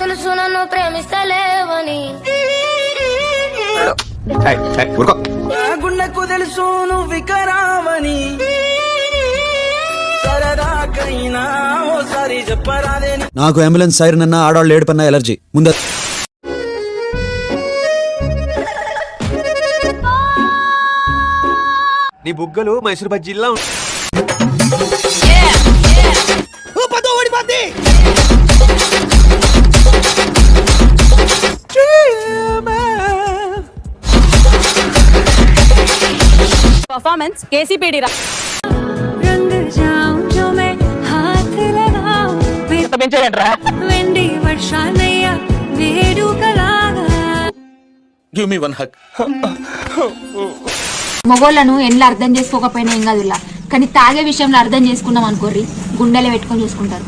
తెలుసు నన్ను ప్రేమిస్తలేవని గుండెకు తెలుసు నువ్వు వికరావని సరదాకైనా ఓసారి చెప్పరాదే. నాకు అంబులెన్స్ సైరన్ అన్న ఆడవాళ్ళు ఏడుపన్నా ఎలర్జీ ముందు. నీ బుగ్గలు మైసూర్ బజ్జీలా పర్ఫార్మెన్స్ కేసీపీడి రా. మొగోళ్ళను ఎన్లా అర్థం చేసుకోకపోయినా ఏం కాదు ఇలా, కానీ తాగే విషయంలో అర్థం చేసుకున్నాం అనుకోర్రి గుండెలే పెట్టుకొని చూసుకుంటారు.